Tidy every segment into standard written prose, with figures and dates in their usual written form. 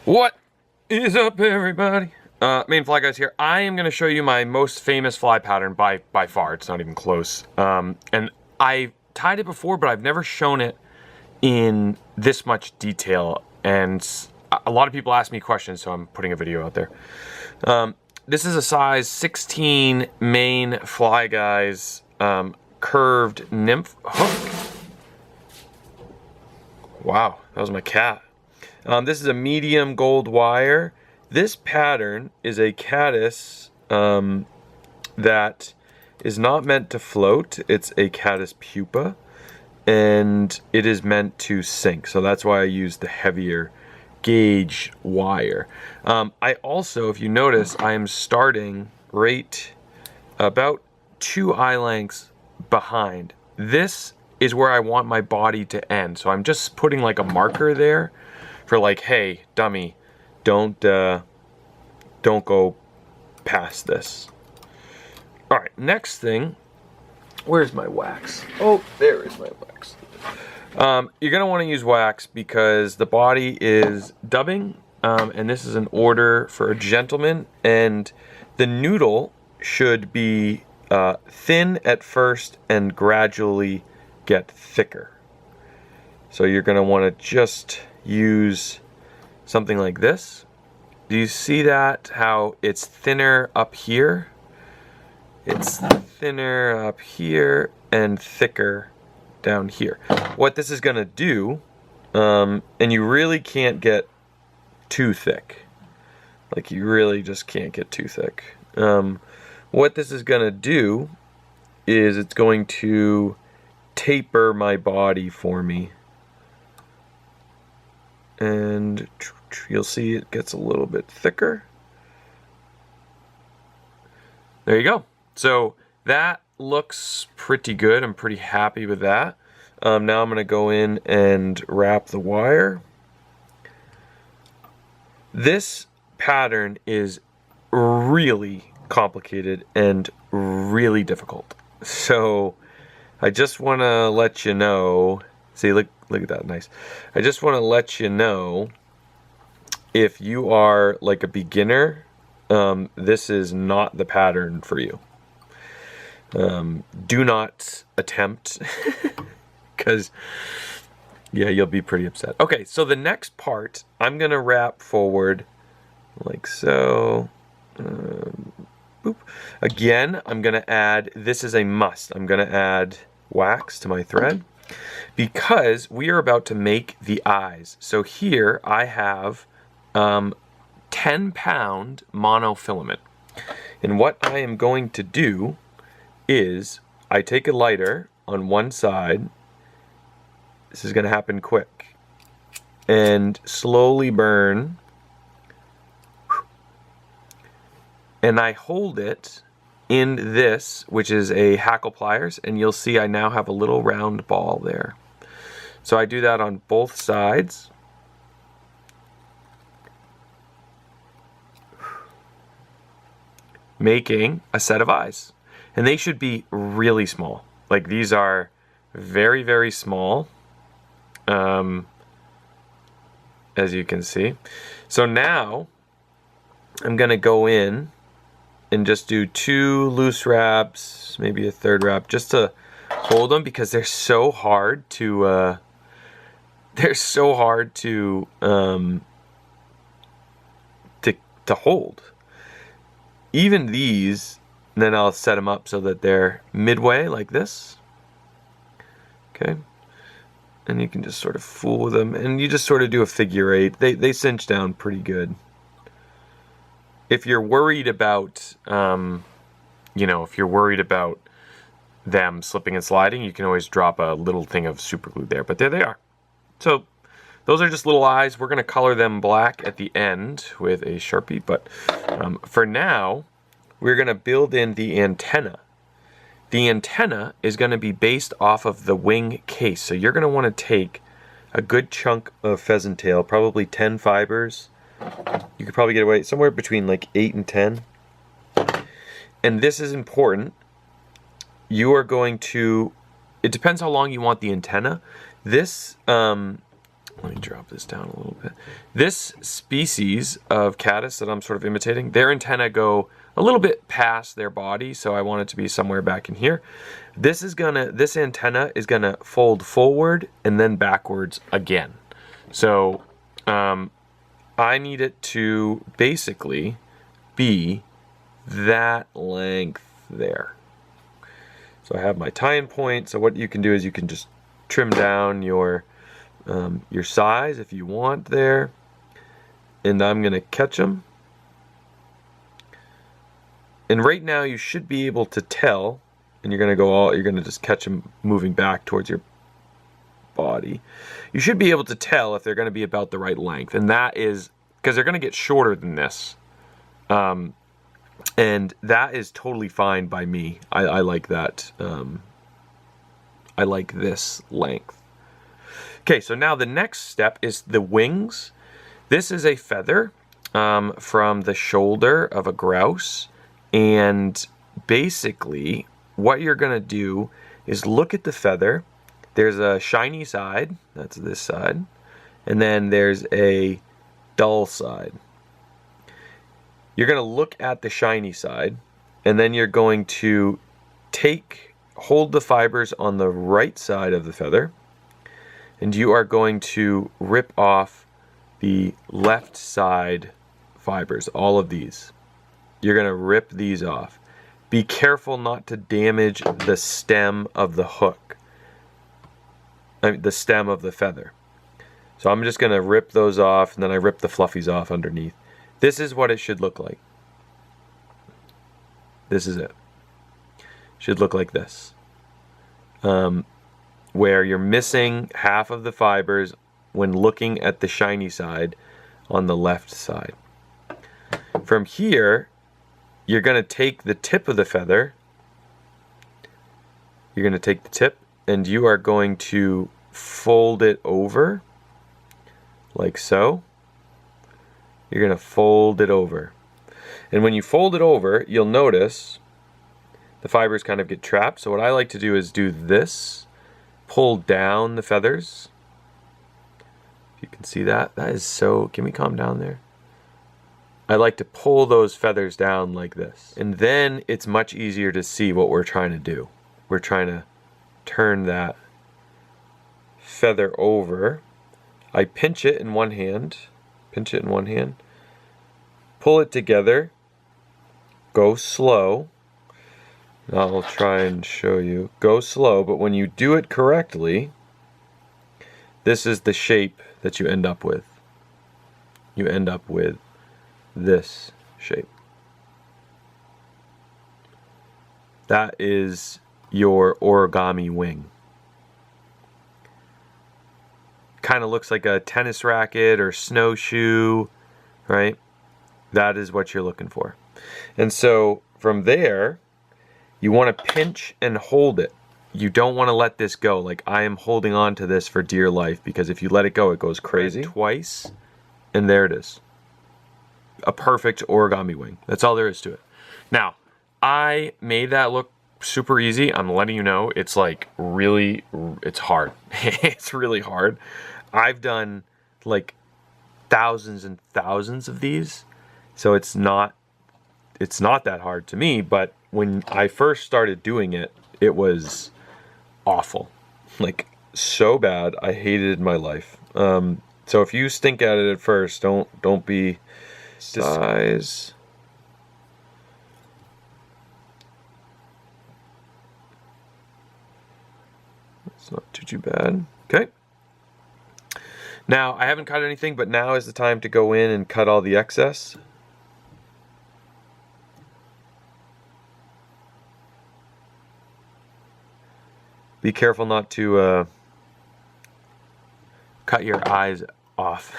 What is up, everybody? Main Fly Guys here. I am going to show you my most famous fly pattern by far. It's not even close. And I tied it before, but I've never shown it in this much detail. And a lot of people ask me questions, so I'm putting a video out there. This is a size 16 Main Fly Guys curved nymph hook. Wow, that was my cat. This is a medium gold wire. This pattern is a caddis that is not meant to float. It's a caddis pupa, and it is meant to sink. So that's why I use the heavier gauge wire. I also, if you notice, I am starting right about 2 eye lengths behind. This is where I want my body to end. So I'm just putting like a marker there for like, hey, dummy, don't go past this. All right, next thing, where's my wax? Oh, there is my wax. You're gonna wanna use wax because the body is dubbing, and this is an order for a gentleman, and the noodle should be thin at first and gradually get thicker. So you're gonna wanna just use something like this. Do you see that? How it's thinner up here? It's thinner up here and thicker down here. What this is gonna do, and you really can't get too thick. Like you really just can't get too thick. What this is gonna do is it's going to taper my body for me. And you'll see it gets a little bit thicker. There you go. So that looks pretty good. I'm pretty happy with that. Now I'm going to go in and wrap the wire. This pattern is really complicated and really difficult. So I just want to let you know. See, look at that, nice. I just want to let you know, if you are like a beginner, this is not the pattern for you. Do not attempt, because yeah, you'll be pretty upset. Okay, so the next part, I'm gonna wrap forward like so. Boop. Again, I'm gonna add, this is a must, I'm gonna add wax to my thread, because we are about to make the eyes. So here I have 10-pound monofilament. And what I am going to do is I take a lighter on one side. This is going to happen quick. And slowly burn. And I hold it in this, which is a hackle pliers, and you'll see I now have a little round ball there. So I do that on both sides. Making a set of eyes. And they should be really small. Like these are very, very small, as you can see. So now I'm gonna go in and just do 2 loose wraps, maybe a 3rd wrap, just to hold them, because they're so hard to to hold. Even these, and then I'll set them up so that they're midway like this. Okay, and you can just sort of fool with them, and you just sort of do a figure 8. They cinch down pretty good. If you're worried about, if you're worried about them slipping and sliding, you can always drop a little thing of super glue there. But there they are. So those are just little eyes. We're going to color them black at the end with a Sharpie. But for now, we're going to build in the antenna. The antenna is going to be based off of the wing case. So you're going to want to take a good chunk of pheasant tail, probably 10 fibers. You could probably get away somewhere between like 8 and 10. And this is important. You are going to, it depends how long you want the antenna. This let me drop this down a little bit. This species of caddis that I'm sort of imitating, their antennae go a little bit past their body, so I want it to be somewhere back in here. This antenna is gonna fold forward and then backwards again. So I need it to basically be that length there. So I have my tie-in point. So what you can do is you can just trim down your size if you want there, and I'm gonna catch them. And right now you should be able to tell, and you're gonna just catch them moving back towards your body. You should be able to tell if they're gonna be about the right length, and that is because they're gonna get shorter than this. And that is totally fine by me. I like that. I like this length. Okay, so now the next step is the wings. This is a feather from the shoulder of a grouse. And basically, what you're gonna do is look at the feather. There's a shiny side, that's this side. And then there's a dull side. You're gonna look at the shiny side, and then you're going to hold the fibers on the right side of the feather, and you are going to rip off the left side fibers, all of these. You're gonna rip these off. Be careful not to damage the stem of the hook. I mean, the stem of the feather. So I'm just gonna rip those off, and then I rip the fluffies off underneath. This is what it should look like. This is it. Should look like this. Where you're missing half of the fibers when looking at the shiny side on the left side. From here, you're going to take the tip of the feather. You're going to take the tip, and you are going to fold it over like so. You're going to fold it over. And when you fold it over, you'll notice the fibers kind of get trapped. So what I like to do is do this, pull down the feathers. If you can see that, that is so, can we calm down there? I like to pull those feathers down like this. And then it's much easier to see what we're trying to do. We're trying to turn that feather over. I pinch it in one hand, pull it together, go slow. I'll try and show you. Go slow, but when you do it correctly, this is the shape that you end up with. You end up with this shape. That is your origami wing. Kind of looks like a tennis racket or snowshoe, right? That is what you're looking for. And so from there, you want to pinch and hold it. You don't want to let this go. Like I am holding on to this for dear life, because if you let it go, it goes crazy. Twice, and there it is. A perfect origami wing. That's all there is to it. Now, I made that look super easy. I'm letting you know, it's like really, it's hard. It's really hard. I've done like thousands and thousands of these, so it's not that hard to me, but when I first started doing it, it was awful. Like so bad. I hated my life. So if you stink at it at first, don't be size. It's not too bad. Okay. Now, I haven't cut anything, but now is the time to go in and cut all the excess. Be careful not to cut your eyes off.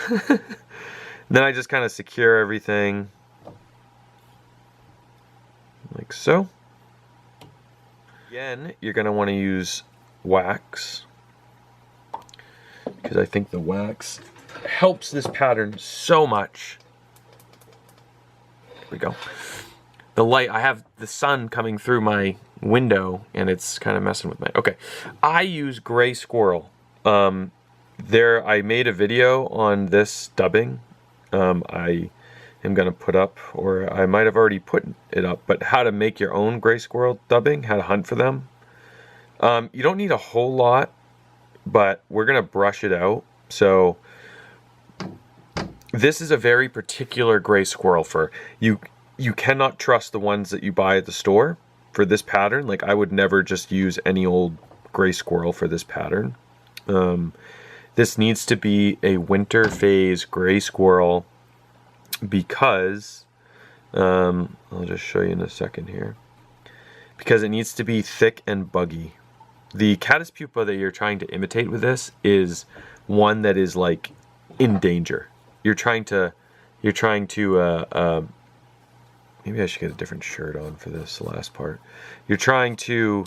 Then I just kind of secure everything like so. Again, you're going to want to use wax, because I think the wax helps this pattern so much. Here we go. The light, I have the sun coming through my window and it's kind of messing with my, okay. I use gray squirrel. I made a video on this dubbing. I am going to put up, or I might have already put it up, but how to make your own gray squirrel dubbing, how to hunt for them. You don't need a whole lot, but we're going to brush it out. So this is a very particular gray squirrel fur. You cannot trust the ones that you buy at the store for this pattern. Like, I would never just use any old gray squirrel for this pattern. This needs to be a winter phase gray squirrel because, I'll just show you in a second here, because it needs to be thick and buggy. The caddis pupa that you're trying to imitate with this is one that is like in danger. You're trying to, maybe I should get a different shirt on for this last part. You're trying to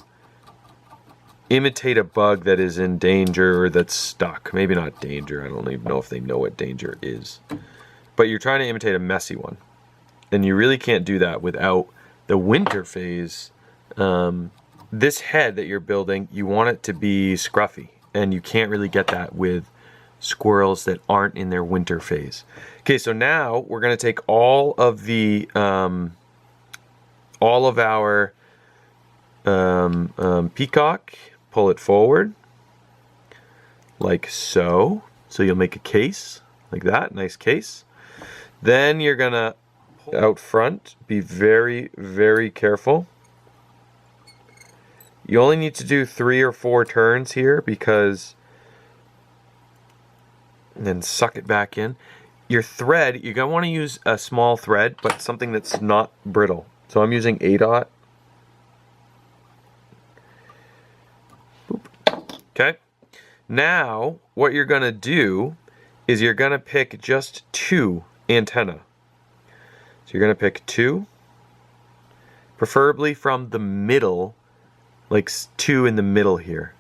imitate a bug that is in danger or that's stuck. Maybe not danger. I don't even know if they know what danger is. But you're trying to imitate a messy one. And you really can't do that without the winter phase. This head that you're building, you want it to be scruffy. And you can't really get that with squirrels that aren't in their winter phase. Okay, so now we're going to take all of the all of our peacock, pull it forward like so. So you'll make a case like that, nice case. Then you're going to out front, be very, very careful. You only need to do 3 or 4 turns here because, and then suck it back in. Your thread, you're going to want to use a small thread, but something that's not brittle. So I'm using A-dot. Okay. Now, what you're going to do is you're going to pick just 2 antennae. So you're going to pick 2, preferably from the middle, like 2 in the middle here.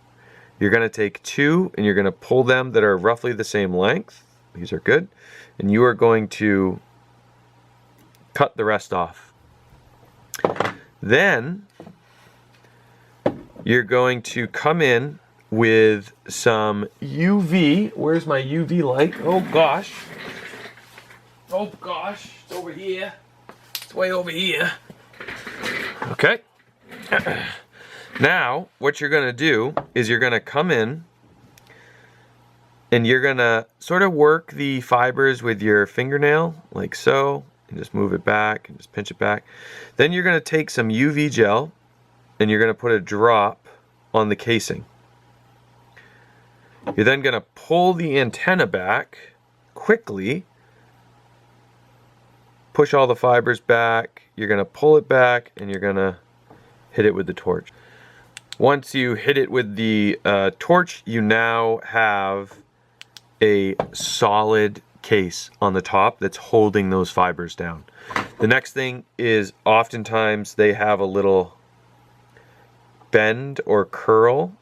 You're going to take 2 and you're going to pull them that are roughly the same length. These are good. And you are going to cut the rest off. Then you're going to come in with some UV. Where's my UV light? Oh gosh. Oh gosh, it's over here. It's way over here. Okay. Now, what you're going to do is you're going to come in and you're going to sort of work the fibers with your fingernail, like so, and just move it back and just pinch it back. Then you're going to take some UV gel and you're going to put a drop on the casing. You're then going to pull the antenna back quickly, push all the fibers back, you're going to pull it back, and you're going to hit it with the torch. Once you hit it with the torch, you now have a solid case on the top that's holding those fibers down. The next thing is oftentimes they have a little bend or curl.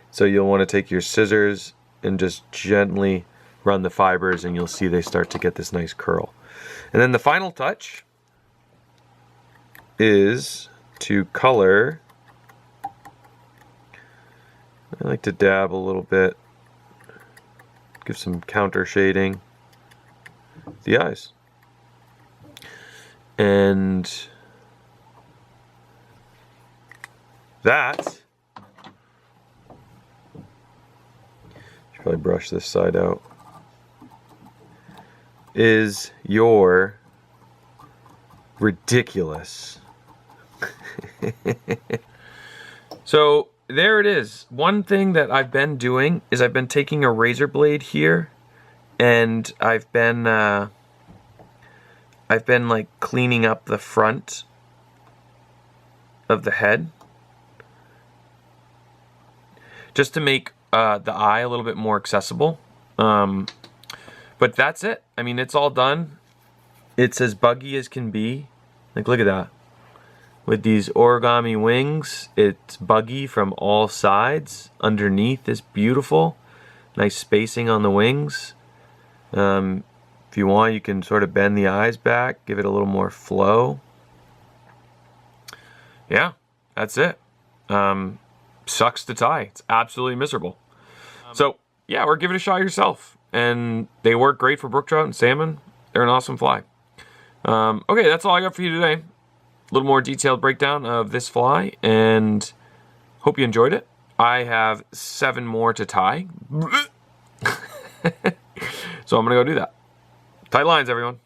So you'll want to take your scissors and just gently run the fibers and you'll see they start to get this nice curl. And then the final touch is to color. I like to dab a little bit, give some counter shading the eyes. And that, should probably brush this side out, is your ridiculous. So there it is. One thing that I've been doing is I've been taking a razor blade here and I've been like cleaning up the front of the head just to make the eye a little bit more accessible. But that's it. I mean, it's all done. It's as buggy as can be. Like, look at that. With these origami wings, it's buggy from all sides. Underneath is beautiful. Nice spacing on the wings. If you want, you can sort of bend the eyes back, give it a little more flow. Yeah, that's it. Sucks to tie. It's absolutely miserable. So, yeah. yeah, or give it a shot yourself. And they work great for brook trout and salmon. They're an awesome fly. Okay, that's all I got for you today. A little more detailed breakdown of this fly, and hope you enjoyed it. I have 7 more to tie. So I'm going to go do that. Tight lines, everyone.